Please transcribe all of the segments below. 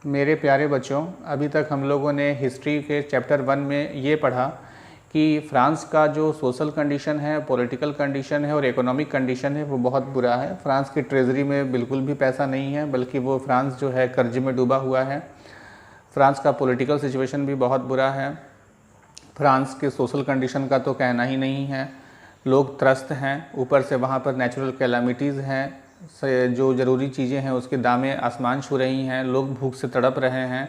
मेरे प्यारे बच्चों, अभी तक हम लोगों ने हिस्ट्री के चैप्टर 1 में ये पढ़ा कि फ्रांस का जो सोशल कंडीशन है, पॉलिटिकल कंडीशन है और इकोनॉमिक कंडीशन है वो बहुत बुरा है। फ्रांस की ट्रेजरी में बिल्कुल भी पैसा नहीं है, बल्कि वो फ्रांस जो है कर्ज में डूबा हुआ है। फ्रांस का पॉलिटिकल सिचुएशन भी बहुत बुरा है। फ्रांस के सोशल कंडीशन का तो कहना ही नहीं है। लोग त्रस्त हैं, ऊपर से वहाँ पर नेचुरल कैलामिटीज़ हैं, जो ज़रूरी चीज़ें हैं उसके दामें आसमान छू रही हैं, लोग भूख से तड़प रहे हैं।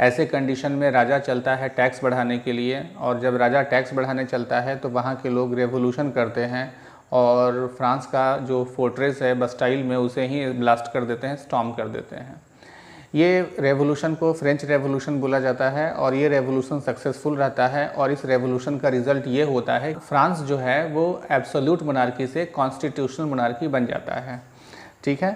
ऐसे कंडीशन में राजा चलता है टैक्स बढ़ाने के लिए, और जब राजा टैक्स बढ़ाने चलता है तो वहाँ के लोग रेवोल्यूशन करते हैं और फ्रांस का जो फोर्ट्रेस है बस्टाइल में उसे ही ब्लास्ट कर देते हैं, स्टॉर्म कर देते हैं। ये रेवोल्यूशन को फ्रेंच रेवोल्यूशन बोला जाता है और ये रेवोल्यूशन सक्सेसफुल रहता है और इस रेवोल्यूशन का रिज़ल्ट ये होता है फ्रांस जो है वो एब्सोल्यूट मोनार्की से कॉन्स्टिट्यूशनल मोनार्की बन जाता है। ठीक है,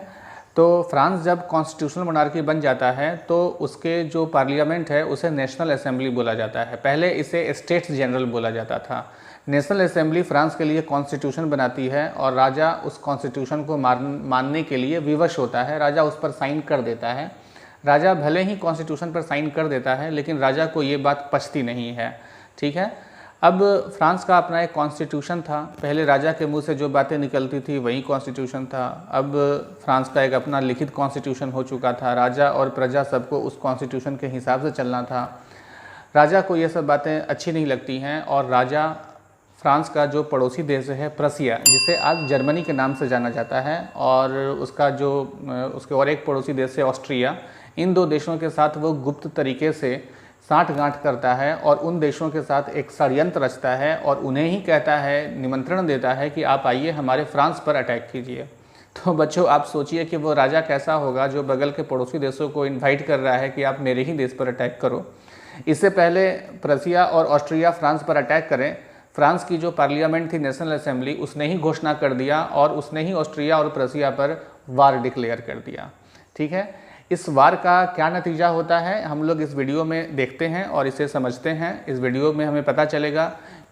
तो फ्रांस जब कॉन्स्टिट्यूशनल मोनार्की बन जाता है तो उसके जो पार्लियामेंट है उसे नेशनल असेंबली बोला जाता है। पहले इसे स्टेट्स जनरल बोला जाता था। नेशनल असेंबली फ्रांस के लिए कॉन्स्टिट्यूशन बनाती है और राजा उस कॉन्स्टिट्यूशन को मानने के लिए विवश होता है। राजा उस पर साइन कर देता है। राजा भले ही कॉन्स्टिट्यूशन पर साइन कर देता है, लेकिन राजा को ये बात पचती नहीं है। ठीक है, अब फ्रांस का अपना एक कॉन्स्टिट्यूशन था। पहले राजा के मुंह से जो बातें निकलती थी वही कॉन्स्टिट्यूशन था। अब फ्रांस का एक अपना लिखित कॉन्स्टिट्यूशन हो चुका था। राजा और प्रजा सबको उस कॉन्स्टिट्यूशन के हिसाब से चलना था। राजा को ये सब बातें अच्छी नहीं लगती हैं और राजा फ्रांस का जो पड़ोसी देश है प्रसिया, जिसे आज जर्मनी के नाम से जाना जाता है, और उसका जो उसके और एक पड़ोसी देश है ऑस्ट्रिया, इन दो देशों के साथ वो गुप्त तरीके से साठगांठ करता है और उन देशों के साथ एक षड्यंत्र रचता है और उन्हें ही कहता है, निमंत्रण देता है कि आप आइए हमारे फ्रांस पर अटैक कीजिए। तो बच्चों आप सोचिए कि वो राजा कैसा होगा जो बगल के पड़ोसी देशों को इन्वाइट कर रहा है कि आप मेरे ही देश पर अटैक करो। इससे पहले प्रसिया और ऑस्ट्रिया फ्रांस पर अटैक करें, फ्रांस की जो पार्लियामेंट थी नेशनल असेंबली, उसने ही घोषणा कर दिया और उसने ही ऑस्ट्रिया और प्रसिया पर वार डिक्लेयर कर दिया। ठीक है, इस वार का क्या नतीजा होता है हम लोग इस वीडियो में देखते हैं और इसे समझते हैं। इस वीडियो में हमें पता चलेगा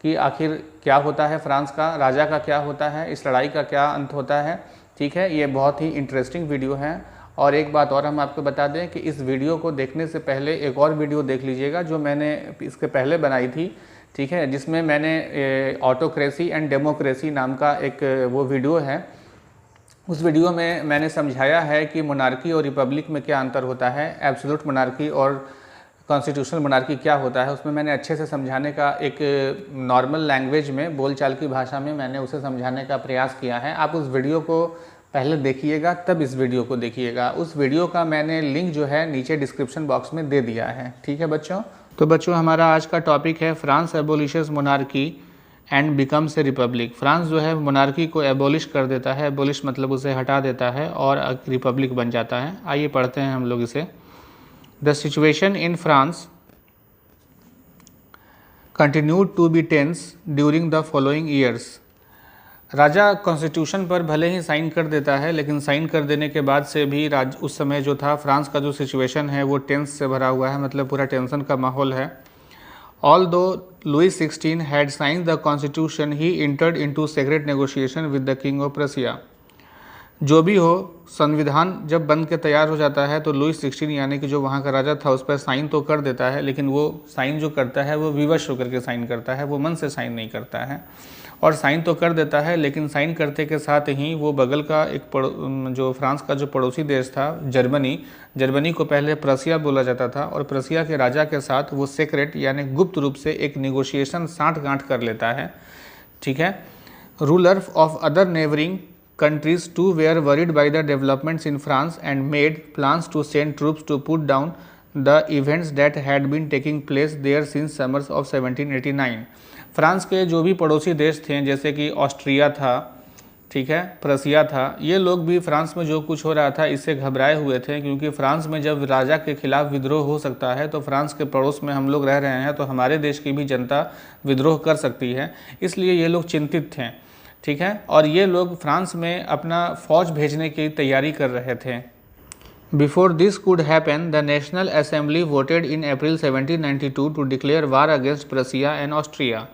कि आखिर क्या होता है, फ्रांस का राजा का क्या होता है, इस लड़ाई का क्या अंत होता है। ठीक है, ये बहुत ही इंटरेस्टिंग वीडियो है। और एक बात और हम आपको बता दें कि इस वीडियो को देखने से पहले एक और वीडियो देख लीजिएगा जो मैंने इसके पहले बनाई थी। ठीक है, जिसमें मैंने ऑटोक्रेसी एंड डेमोक्रेसी नाम का एक वो वीडियो है। उस वीडियो में मैंने समझाया है कि मोनार्की और रिपब्लिक में क्या अंतर होता है, एब्सोल्यूट मोनार्की और कॉन्स्टिट्यूशनल मोनार्की क्या होता है। उसमें मैंने अच्छे से समझाने का एक नॉर्मल लैंग्वेज में, बोलचाल की भाषा में मैंने उसे समझाने का प्रयास किया है। आप उस वीडियो को पहले देखिएगा तब इस वीडियो को देखिएगा। उस वीडियो का मैंने लिंक जो है नीचे डिस्क्रिप्शन बॉक्स में दे दिया है। ठीक है बच्चों, तो बच्चों हमारा आज का टॉपिक है France abolishes monarchy and becomes a republic. France जो है मोनार्की को एबोलिश कर देता है। एबोलिश मतलब उसे हटा देता है और रिपब्लिक बन जाता है। आइए पढ़ते हैं हम लोग इसे। The situation in France continued to be tense during the following years. राजा कॉन्स्टिट्यूशन पर भले ही साइन कर देता है, लेकिन साइन कर देने के बाद से भी उस समय जो था फ्रांस का जो सिचुएशन है वो टेंस से भरा हुआ है, मतलब पूरा टेंशन का माहौल है। Although Louis XVI had signed the constitution, he entered into secret negotiation with the king of Prussia. जो भी हो, संविधान जब बन के तैयार हो जाता है तो लुई 16 यानी कि जो वहाँ का राजा था उस पर साइन तो कर देता है, लेकिन वो साइन जो करता है वो विवश होकर के साइन करता है, वो मन से साइन नहीं करता है। और साइन तो कर देता है, लेकिन साइन करते के साथ ही वो बगल का एक जो फ्रांस का जो पड़ोसी देश था जर्मनी को पहले प्रसिया बोला जाता था, और प्रसिया के राजा के साथ वो सीक्रेट यानी गुप्त रूप से एक निगोशिएशन साठगांठ कर लेता है। ठीक है, ruler of other neighbouring countries too were worried by the developments in France and made plans to send troops to put down the events that had been taking place there since summers of 1789। France के जो भी पड़ोसी देश थे, जैसे कि Austria था, ठीक है, प्रसिया था, ये लोग भी फ्रांस में जो कुछ हो रहा था इससे घबराए हुए थे, क्योंकि फ्रांस में जब राजा के खिलाफ विद्रोह हो सकता है तो फ्रांस के पड़ोस में हम लोग रह रहे हैं तो हमारे देश की भी जनता विद्रोह कर सकती है, इसलिए ये लोग चिंतित थे। ठीक है, और ये लोग फ्रांस में अपना फौज भेजने की तैयारी कर रहे थे। Before this could happen the national assembly voted in April 1792 to declare war against Prussia and Austria.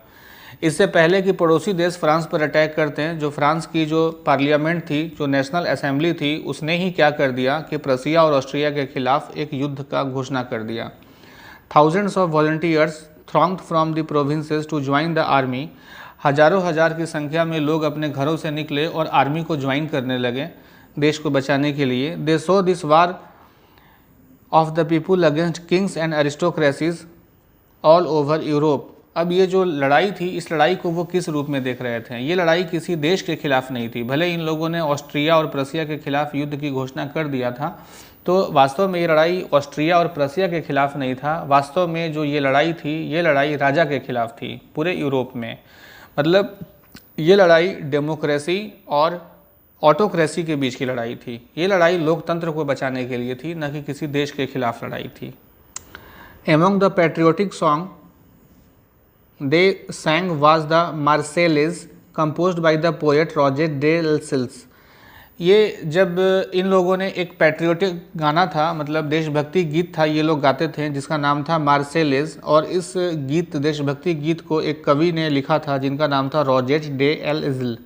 इससे पहले कि पड़ोसी देश फ्रांस पर अटैक करते हैं, जो फ्रांस की जो पार्लियामेंट थी, जो नेशनल असेंबली थी, उसने ही क्या कर दिया कि प्रसिया और ऑस्ट्रिया के खिलाफ एक युद्ध का घोषणा कर दिया। Thousands of volunteers thronged from the provinces to join the army। हजारों हजार की संख्या में लोग अपने घरों से निकले और आर्मी को ज्वाइन करने लगे देश को बचाने के लिए। They so this war of the people against kings and aristocracies all over Europe. अब ये जो लड़ाई थी, इस लड़ाई को वो किस रूप में देख रहे थे? ये लड़ाई किसी देश के खिलाफ नहीं थी। भले इन लोगों ने ऑस्ट्रिया और प्रसिया के खिलाफ युद्ध की घोषणा कर दिया था, तो वास्तव में ये लड़ाई ऑस्ट्रिया और प्रसिया के खिलाफ नहीं था। वास्तव में जो ये लड़ाई थी, ये लड़ाई राजा के खिलाफ थी पूरे यूरोप में। मतलब ये लड़ाई डेमोक्रेसी और ऑटोक्रेसी के बीच की लड़ाई थी। ये लड़ाई लोकतंत्र को बचाने के लिए थी, न कि किसी देश के खिलाफ लड़ाई थी। Among the patriotic song they sang was the Marseillaise composed by the poet Roger de Sils। ये जब इन लोगों ने एक पैट्रियोटिक गाना था, मतलब देशभक्ति गीत था, ये लोग गाते थे, जिसका नाम था मार्सेलेज। और इस गीत, देशभक्ति गीत को एक कवि ने लिखा था जिनका नाम था रॉजेट डे एल,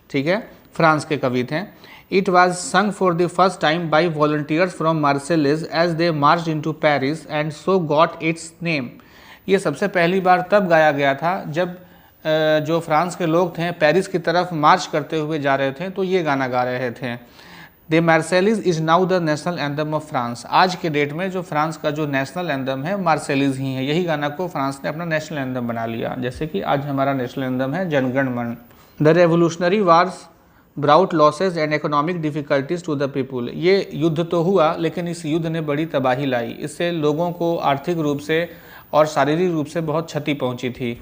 ठीक है, फ्रांस के कवि थे। It was sung for the first time by volunteers from Marseilles as they march into Paris and so got its name. ये सबसे पहली बार तब गाया गया था जब जो फ्रांस के लोग थे पेरिस की तरफ मार्च करते हुए जा रहे थे, तो ये गाना गा रहे थे। The Marseillaise is now the national anthem of France. आज के डेट में जो फ्रांस का जो नेशनल एंथम है मार्सेलीज ही है। यही गाना को फ्रांस ने अपना नेशनल एंथम बना लिया, जैसे कि आज हमारा नेशनल एंथम है Jana Gana Mana. The revolutionary wars brought losses and economic difficulties to the people. ये युद्ध तो हुआ, लेकिन इस युद्ध ने बड़ी तबाही लाई। इससे लोगों को आर्थिक रूप से और शारीरिक रूप से बहुत क्षति पहुंची थी।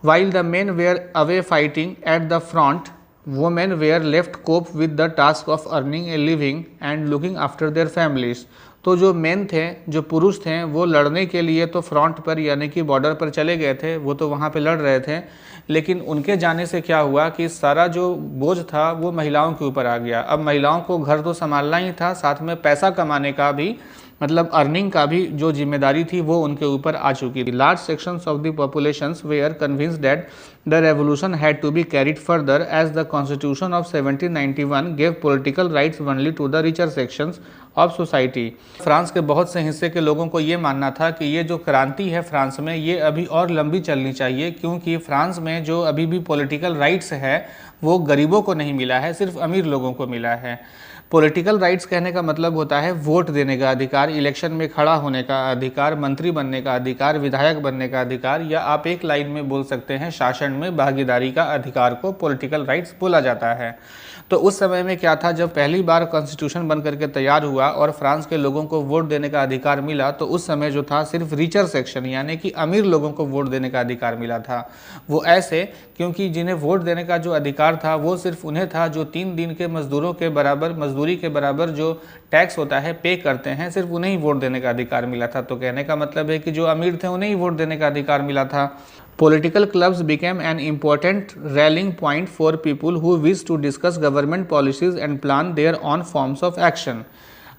While the men were away fighting at the front, women were left cope with the task of earning a living and looking after their families. तो जो मेन थे, जो पुरुष थे, वो लड़ने के लिए तो फ्रंट पर यानी कि बॉर्डर पर चले गए थे, वो तो वहाँ पे लड़ रहे थे। लेकिन उनके जाने से क्या हुआ कि सारा जो बोझ था वो महिलाओं के ऊपर आ गया। अब महिलाओं को घर तो संभालना ही था, साथ में पैसा कमाने का भी, मतलब अर्निंग का भी जो जिम्मेदारी थी वो उनके ऊपर आ चुकी थी। Large sections of the populations were convinced that the revolution had to be carried further as the constitution of 1791 gave political rights only to the richer sections of society. France के बहुत से हिस्से के लोगों को ये मानना था कि ये जो क्रांति है फ्रांस में, ये अभी और लंबी चलनी चाहिए, क्योंकि फ्रांस में जो अभी भी पॉलिटिकल राइट्स है वो गरीबों को नहीं मिला है, सिर्फ अमीर लोगों को मिला है। पॉलिटिकल राइट्स कहने का मतलब होता है वोट देने का अधिकार, इलेक्शन में खड़ा होने का अधिकार, मंत्री बनने का अधिकार, विधायक बनने का अधिकार, या आप एक लाइन में बोल सकते हैं शासन में भागीदारी का अधिकार को पॉलिटिकल राइट्स बोला जाता है। तो उस समय में क्या था, जब पहली बार कॉन्स्टिट्यूशन बन करके तैयार हुआ और फ्रांस के लोगों को वोट देने का अधिकार मिला, तो उस समय जो था सिर्फ रिचर सेक्शन यानी कि अमीर लोगों को वोट देने का अधिकार मिला था। वो ऐसे क्योंकि जिन्हें वोट देने का जो अधिकार था वो सिर्फ उन्हें था जो 3 दिन के मजदूरों के बराबर, मजदूरी के बराबर जो टैक्स होता है पे करते हैं, सिर्फ उन्हें ही वोट देने का अधिकार मिला था। तो कहने का मतलब है कि जो अमीर थे उन्हें ही वोट देने का अधिकार मिला था। Political clubs became an important rallying point for people who wish to discuss government policies and plan their own forms of action।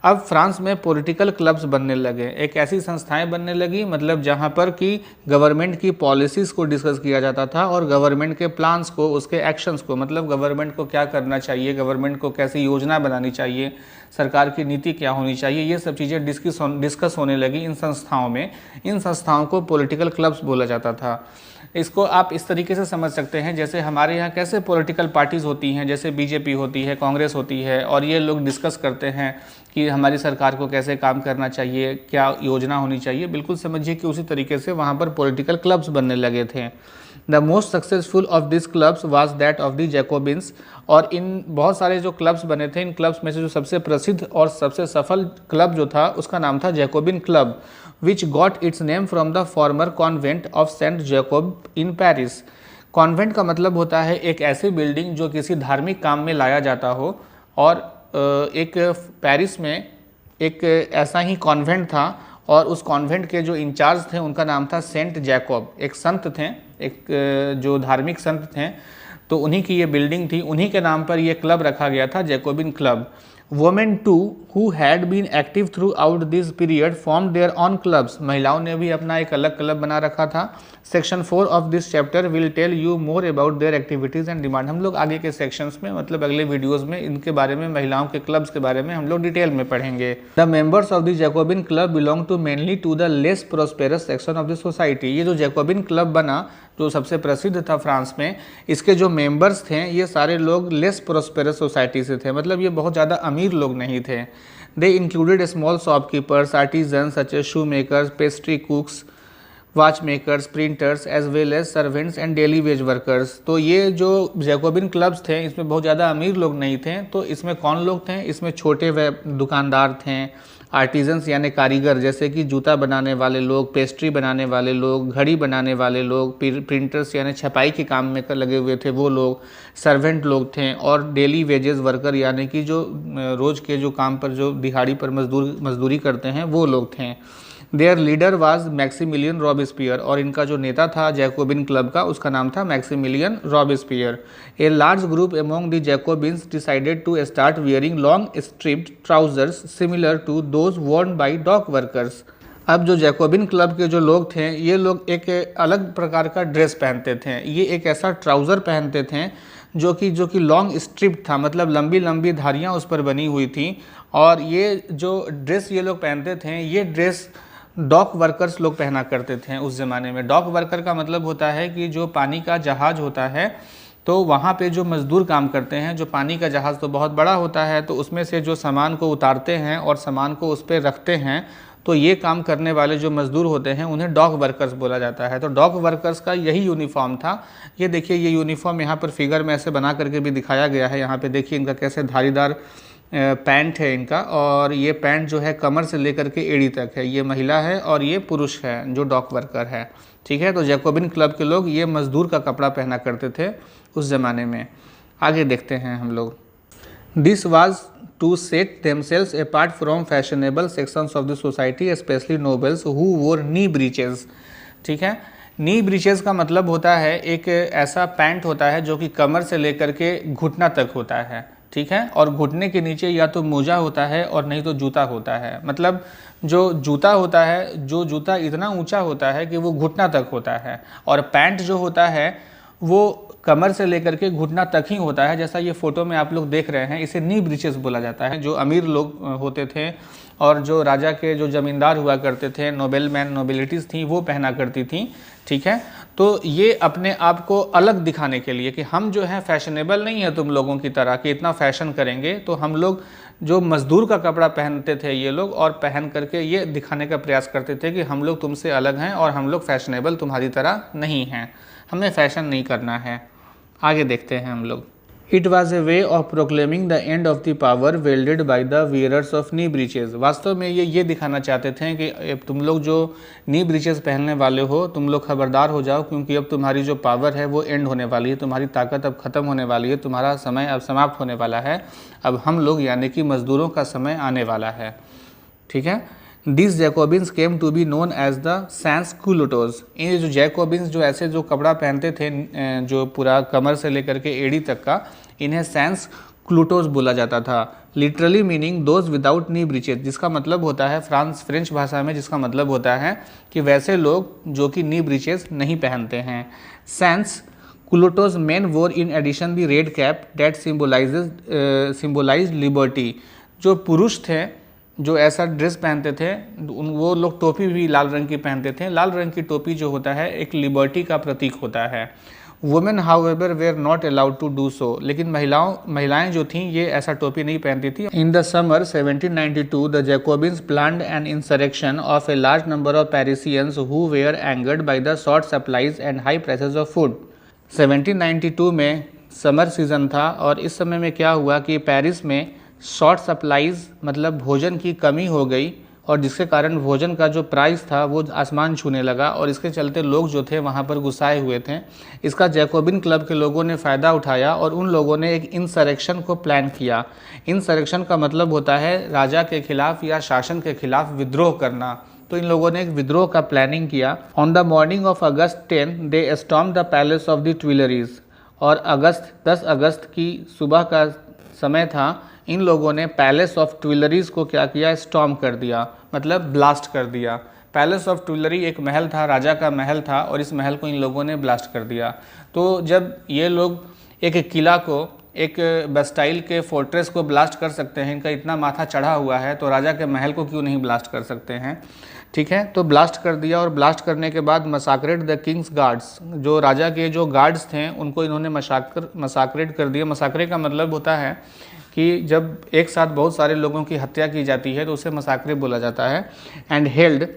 अब फ्रांस में पॉलिटिकल क्लब्स बनने लगे, एक ऐसी संस्थाएं बनने लगी, मतलब जहां पर कि गवर्नमेंट की पॉलिसीज़ को डिस्कस किया जाता था और गवर्नमेंट के प्लान्स को, उसके एक्शंस को, मतलब गवर्नमेंट को क्या करना चाहिए, गवर्नमेंट को कैसी योजना बनानी चाहिए, सरकार की नीति क्या होनी चाहिए, ये सब चीज़ें डिस्कस होने लगी इन संस्थाओं में। इन संस्थाओं को पॉलिटिकल क्लब्स बोला जाता था। इसको आप इस तरीके से समझ सकते हैं जैसे हमारे यहाँ कैसे पॉलिटिकल पार्टीज़ होती हैं, जैसे बीजेपी होती है, कांग्रेस होती है, और ये लोग डिस्कस करते हैं कि हमारी सरकार को कैसे काम करना चाहिए, क्या योजना होनी चाहिए। बिल्कुल समझिए कि उसी तरीके से वहाँ पर पॉलिटिकल क्लब्स बनने लगे थे। The most successful of this clubs was that of the Jacobins. और इन बहुत सारे जो क्लब्स बने थे, इन क्लब्स में से जो सबसे प्रसिद्ध और सबसे सफल क्लब जो था उसका नाम था Jacobin club, which got its name from the former convent of saint Jacob in Paris. Convent का मतलब होता है एक ऐसी बिल्डिंग जो किसी धार्मिक काम में लाया जाता हो, और एक पेरिस में एक ऐसा ही कॉन्वेंट था, और उस कॉन्वेंट के जो इंचार्ज थे उनका नाम था सेंट जैकोब। एक संत थे, एक जो धार्मिक संत थे, तो उन्हीं की ये बिल्डिंग थी, उन्हीं के नाम पर ये क्लब रखा गया था, Jacobin club. Women too who had been active throughout this period form their own clubs, महिलाओं ने भी अपना एक अलग क्लब बना रखा था। Section 4 of this chapter will tell you more about their activities and demand. हम लोग आगे के सेक्शंस में, मतलब अगले वीडियोज़ में इनके बारे में, महिलाओं के क्लब्स के बारे में हम लोग डिटेल में पढ़ेंगे। The members of the Jacobin club belong to mainly to the less prosperous section of the society. ये जो जैकोबिन क्लब बना, जो सबसे प्रसिद्ध था फ्रांस में, इसके जो मेंबर्स थे ये सारे लोग लेस प्रोस्पेरस सोसाइटी से थे, मतलब ये बहुत ज़्यादा अमीर लोग नहीं थे। They included small shopkeepers, artisans such as shoe makers, pastry cooks, watch makers, printers as well as servants and daily wage workers. तो ये जो जैकोबिन क्लब्स थे इसमें बहुत ज़्यादा अमीर लोग नहीं थे। तो इसमें कौन लोग थे? इसमें छोटे दुकानदार थे, आर्टिजन्स यानी कारीगर, जैसे कि जूता बनाने वाले लोग, पेस्ट्री बनाने वाले लोग, घड़ी बनाने वाले लोग, प्रिंटर्स यानी छपाई के काम में लगे हुए थे वो लोग, सर्वेंट लोग थे, और डेली वेजेस वर्कर यानी कि जो रोज़ के जो काम पर, जो दिहाड़ी पर मजदूरी करते हैं वो लोग थे। There leader was Maximilian Robespierre, और इनका जो नेता था जैकोबिन क्लब का, उसका नाम था Maximilien Robespierre. A large group among the Jacobins decided to start wearing long striped trousers similar to those worn by dock workers. अब जो जैकोबिन क्लब के जो लोग थे ये लोग एक अलग प्रकार का ड्रेस पहनते थे। ये एक ऐसा ट्राउज़र पहनते थे जो कि लॉन्ग स्ट्रिप था, मतलब लंबी लंबी धारियाँ उस पर बनी हुई थी। और ये जो ड्रेस ये लोग पहनते थे, ये ड्रेस डॉक वर्कर्स लोग पहना करते थे उस ज़माने में। डॉक वर्कर का मतलब होता है कि जो पानी का जहाज़ होता है तो वहाँ पे जो मज़दूर काम करते हैं, जो पानी का जहाज़ तो बहुत बड़ा होता है, तो उसमें से जो सामान को उतारते हैं और सामान को उस पर रखते हैं, तो ये काम करने वाले जो मज़दूर होते हैं उन्हें डॉक वर्कर्स बोला जाता है। तो डॉक वर्कर्स का यही यूनिफॉर्म था। ये देखिए, ये यूनिफॉर्म यहाँ पर फिगर में ऐसे बना करके भी दिखाया गया है। यहाँ पे देखिए इनका कैसे धारीदार पैंट है इनका, और ये पैंट जो है कमर से लेकर के एड़ी तक है। ये महिला है और ये पुरुष है जो डॉक वर्कर है, ठीक है। तो जैकोबिन क्लब के लोग ये मज़दूर का कपड़ा पहना करते थे उस ज़माने में। आगे देखते हैं हम लोग। This was to set themselves apart from fashionable sections of the society, specially nobles who wore knee breaches, ठीक है। नी ब्रीचेस का मतलब होता है एक ऐसा पैंट होता है जो कि कमर से लेकर के घुटना तक होता है, ठीक है। और घुटने के नीचे या तो मोजा होता है और नहीं तो जूता होता है। मतलब जो जूता होता है, जो जूता इतना ऊंचा होता है कि वो घुटना तक होता है, और पैंट जो होता है वो कमर से लेकर के घुटना तक ही होता है। जैसा ये फोटो में आप लोग देख रहे हैं, इसे नी ब्रीचेस बोला जाता है। जो अमीर लोग होते थे और जो राजा के जो ज़मींदार हुआ करते थे, नोबेलमैन, नोबिलिटीज़ थी, वो पहना करती थी, ठीक है। तो ये अपने आप को अलग दिखाने के लिए कि हम जो है फैशनेबल नहीं है तुम लोगों की तरह कि इतना फैशन करेंगे, तो हम लोग जो मज़दूर का कपड़ा पहनते थे ये लोग, और पहन करके ये दिखाने का प्रयास करते थे कि हम लोग तुमसे अलग हैं और हम लोग फैशनेबल तुम्हारी तरह नहीं हैं, हमें फ़ैशन नहीं करना है। आगे देखते हैं हम लोग। It was a way of proclaiming the end of the power wielded by the wearers of knee breeches. वास्तव में ये दिखाना चाहते थे कि तुम लोग जो नी ब्रीचेज पहनने वाले हो, तुम लोग खबरदार हो जाओ, क्योंकि अब तुम्हारी जो पावर है वो एंड होने वाली है, तुम्हारी ताकत अब ख़त्म होने वाली है, तुम्हारा समय अब समाप्त होने वाला है, अब हम लोग यानी कि मज़दूरों का समय आने वाला है, ठीक है। This Jacobins came to be known as the sans culottes. ये जो जैकोबिन्स जो ऐसे जो कपड़ा पहनते थे, जो पूरा कमर से लेकर के एड़ी तक का, इन्हें सैंस क्लूटोज बोला जाता था। Literally meaning those without knee breaches, जिसका मतलब होता है फ्रेंच भाषा में, जिसका मतलब होता है कि वैसे लोग जो कि नी ब्रीचेज नहीं पहनते हैं। Sense culottes men wore in addition the red cap that symbolise liberty. जो पुरुष थे जो ऐसा ड्रेस पहनते थे, वो लोग टोपी भी लाल रंग की पहनते थे। लाल रंग की टोपी जो होता है एक लिबर्टी का प्रतीक होता है। Women however were not allowed to do so, लेकिन महिलाएं जो थीं ये ऐसा टोपी नहीं पहनती थी। In the summer 1792 the Jacobins planned an insurrection of a large number of Parisians who were angered by the short supplies and high prices of food. 1792 में समर सीजन था, और इस समय में क्या हुआ कि पेरिस में शॉर्ट सप्लाईज मतलब भोजन की कमी हो गई, और जिसके कारण भोजन का जो प्राइस था वो आसमान छूने लगा, और इसके चलते लोग जो थे वहाँ पर गुस्साए हुए थे। इसका जैकोबिन क्लब के लोगों ने फ़ायदा उठाया और उन लोगों ने एक इंसरेक्शन को प्लान किया। इंसरेक्शन का मतलब होता है राजा के खिलाफ या शासन के खिलाफ विद्रोह करना। तो इन लोगों ने एक विद्रोह का प्लानिंग किया। On the morning of August 10 they storm the palace of the Tuileries, और 10 अगस्त की सुबह का समय था, इन लोगों ने पैलेस ऑफ ट्यूलरीज को क्या किया, स्टॉर्म कर दिया, मतलब ब्लास्ट कर दिया। पैलेस ऑफ ट्यूलरी एक महल था, राजा का महल था, और इस महल को इन लोगों ने ब्लास्ट कर दिया। तो जब ये लोग एक किला को, एक बस्टाइल के फोर्ट्रेस को ब्लास्ट कर सकते हैं, इनका इतना माथा चढ़ा हुआ है, तो राजा के महल को क्यों नहीं ब्लास्ट कर सकते हैं। ठीक है, तो ब्लास्ट कर दिया, और ब्लास्ट करने के बाद मसाक्रेट द किंग्स गार्ड्स, जो राजा के जो गार्ड्स थे उनको इन्होंने मसाक्रेट कर दिया। मसाकरे का मतलब होता है कि जब एक साथ बहुत सारे लोगों की हत्या की जाती है तो उसे मसाकरे बोला जाता है। And held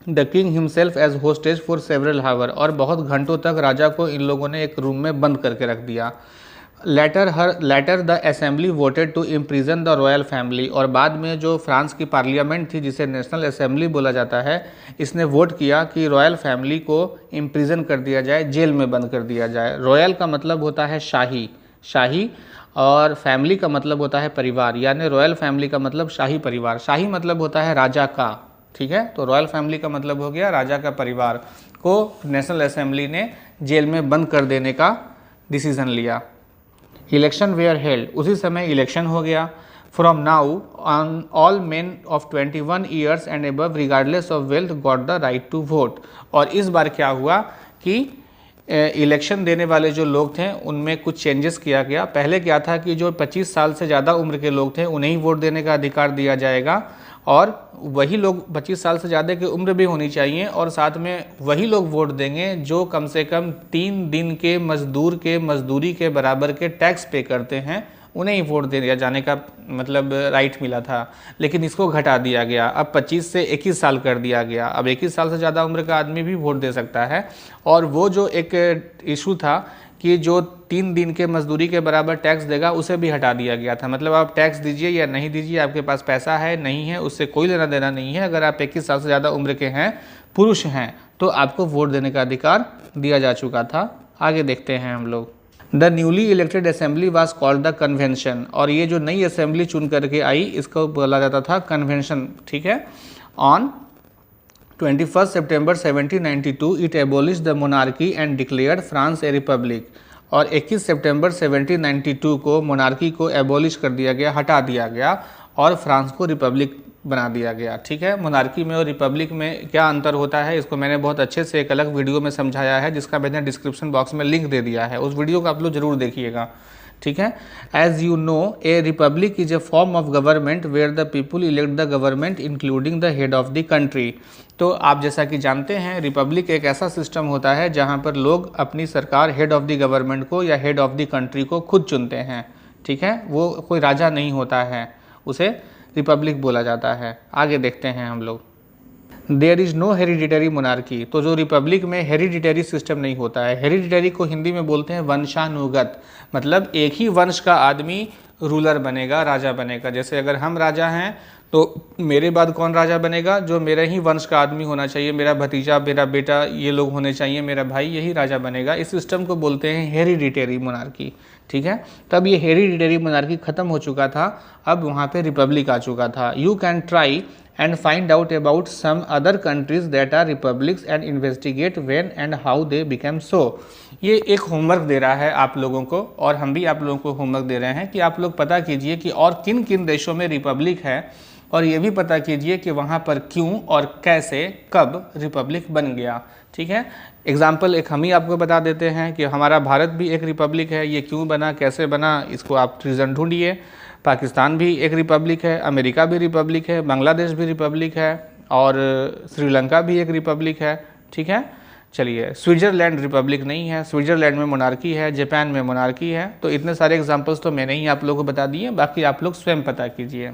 the king himself as hostage for several hour, और बहुत घंटों तक राजा को इन लोगों ने एक रूम में बंद करके रख दिया। Later the assembly voted to imprison the royal family, और बाद में जो फ्रांस की पार्लियामेंट थी जिसे नेशनल असेंबली बोला जाता है, इसने वोट किया कि रॉयल फैमिली को इम्प्रिजन कर दिया जाए, जेल में बंद कर दिया जाए। रॉयल का मतलब होता है शाही, शाही, और फैमिली का मतलब होता है परिवार, यानी रॉयल फैमिली का मतलब शाही परिवार, शाही मतलब होता है राजा का। ठीक है, तो रॉयल फैमिली का मतलब हो गया राजा का परिवार, को नेशनल असेंबली ने जेल में बंद कर देने का डिसीजन लिया। इलेक्शन वेयर हेल्ड, उसी समय इलेक्शन हो गया। From now on all men of 21 years and above regardless of wealth got the right to vote. और इस बार क्या हुआ कि इलेक्शन देने वाले जो लोग थे उनमें कुछ चेंजेस किया गया। पहले क्या था कि जो 25 साल से ज़्यादा उम्र के लोग थे उन्हें ही वोट देने का अधिकार दिया जाएगा, और वही लोग 25 साल से ज़्यादा की उम्र भी होनी चाहिए, और साथ में वही लोग वोट देंगे जो कम से कम 3 दिन के मजदूर के मजदूरी के बराबर के टैक्स पे करते हैं, उन्हें ही वोट दिया जाने का मतलब राइट मिला था। लेकिन इसको घटा दिया गया, अब 25 से 21 साल कर दिया गया। अब 21 साल से ज़्यादा उम्र का आदमी भी वोट दे सकता है। और वो जो एक इशू था कि जो 3 दिन के मजदूरी के बराबर टैक्स देगा, उसे भी हटा दिया गया था। मतलब आप टैक्स दीजिए या नहीं दीजिए, आपके पास पैसा है नहीं है, उससे कोई लेना देना नहीं है। अगर आप 21 साल से ज़्यादा उम्र के हैं, पुरुष हैं, तो आपको वोट देने का अधिकार दिया जा चुका था। आगे देखते हैं हम लोग। The newly elected assembly was called the convention, और ये जो नई असेंबली चुन करके आई इसको बोला जाता था कन्वेंशन। ठीक है, on 21 September 1792 it abolish the monarchy and declared France A Republic, और 21 सितंबर 1792 को मोनार्की को एबोलिश कर दिया गया, हटा दिया गया, और फ्रांस को रिपब्लिक बना दिया गया। ठीक है, मोनार्की में और रिपब्लिक में क्या अंतर होता है इसको मैंने बहुत अच्छे से एक अलग वीडियो में समझाया है, जिसका मैंने डिस्क्रिप्शन बॉक्स में लिंक दे दिया है, उस वीडियो को आप लोग जरूर देखिएगा। ठीक है, as you know a republic is a form of government where the people elect the government including the head of the country. तो आप जैसा कि जानते हैं, रिपब्लिक एक ऐसा सिस्टम होता है जहां पर लोग अपनी सरकार, हेड ऑफ द गवर्नमेंट को या हेड ऑफ द कंट्री को खुद चुनते हैं। ठीक है, वो कोई राजा नहीं होता है, उसे रिपब्लिक बोला जाता है। आगे देखते हैं हम लोग। There is no hereditary monarchy, तो जो रिपब्लिक में हेरिडिटरी सिस्टम नहीं होता है। हेरिडिटरी को हिंदी में बोलते हैं वंशानुगत, मतलब एक ही वंश का आदमी रूलर बनेगा, राजा बनेगा। जैसे अगर हम राजा हैं तो मेरे बाद कौन राजा बनेगा, जो मेरे ही वंश का आदमी होना चाहिए, मेरा भतीजा, मेरा बेटा, ये लोग होने चाहिए, मेरा भाई, यही राजा बनेगा। इस सिस्टम को बोलते हैं हेरिडिटरी मोनार्की। ठीक है, तब ये हेरिडिटरी मोनार्की खत्म हो चुका था, अब वहाँ पे रिपब्लिक आ चुका था। You can try and find out about some other countries that are republics and investigate when and how they became so। ये एक होमवर्क दे रहा है आप लोगों को, और हम भी आप लोगों को होमवर्क दे रहे हैं कि आप लोग पता कीजिए कि और किन किन देशों में रिपब्लिक है, और ये भी पता कीजिए कि वहाँ पर क्यों और कैसे कब रिपब्लिक बन गया। ठीक है, एग्जाम्पल एक हम ही आपको बता देते हैं कि हमारा भारत भी एक रिपब्लिक है, ये क्यों बना, कैसे बना, इसको आप रीज़न ढूंढिए। पाकिस्तान भी एक रिपब्लिक है, अमेरिका भी रिपब्लिक है, बांग्लादेश भी रिपब्लिक है, और श्रीलंका भी एक रिपब्लिक है। ठीक है, चलिए, स्विट्ज़रलैंड रिपब्लिक नहीं है, स्विट्ज़रलैंड में मोनार्की है, जापान में मोनार्की है। तो इतने सारे एग्जांपल्स तो मैंने ही आप लोगों को बता दिए, बाकी आप लोग स्वयं पता कीजिए।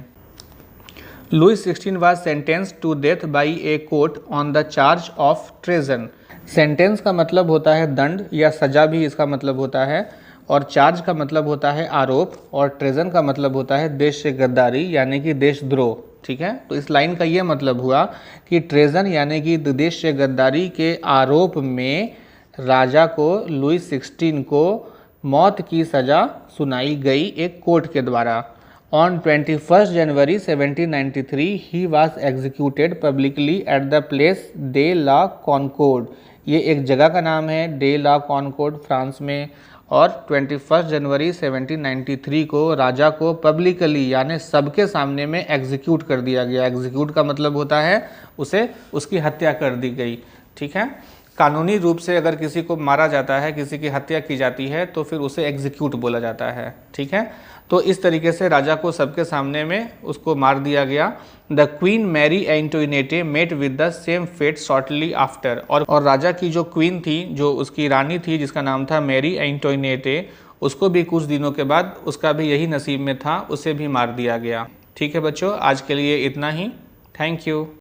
Louis 16 was sentenced to death by a court on the charge of treason. Sentence का मतलब होता है दंड या सजा भी इसका मतलब होता है, और चार्ज का मतलब होता है आरोप, और ट्रेजन का मतलब होता है देश से गद्दारी यानी कि देशद्रोह। ठीक है, तो इस लाइन का ये मतलब हुआ कि ट्रेजन यानी कि देश से गद्दारी के आरोप में राजा को, लुई 16 को मौत की सज़ा सुनाई गई एक कोर्ट के द्वारा। On 21 January 1793 he was executed publicly at the Place de la Concorde. ये एक जगह का नाम है, डे ला कॉनकोर्ड, फ्रांस में, और 21 जनवरी 1793 को राजा को पब्लिकली यानी सबके सामने में एग्जीक्यूट कर दिया गया। एग्जीक्यूट का मतलब होता है उसे उसकी हत्या कर दी गई। ठीक है, कानूनी रूप से अगर किसी को मारा जाता है, किसी की हत्या की जाती है तो फिर उसे एग्जीक्यूट बोला जाता है। ठीक है, तो इस तरीके से राजा को सबके सामने में उसको मार दिया गया। The queen Marie Antoinette met with the same fate shortly after. और राजा की जो क्वीन थी, जो उसकी रानी थी जिसका नाम था मैरी एंटोइनेटे, उसको भी कुछ दिनों के बाद उसका भी यही नसीब में था, उसे भी मार दिया गया। ठीक है बच्चों, आज के लिए इतना ही। Thank you.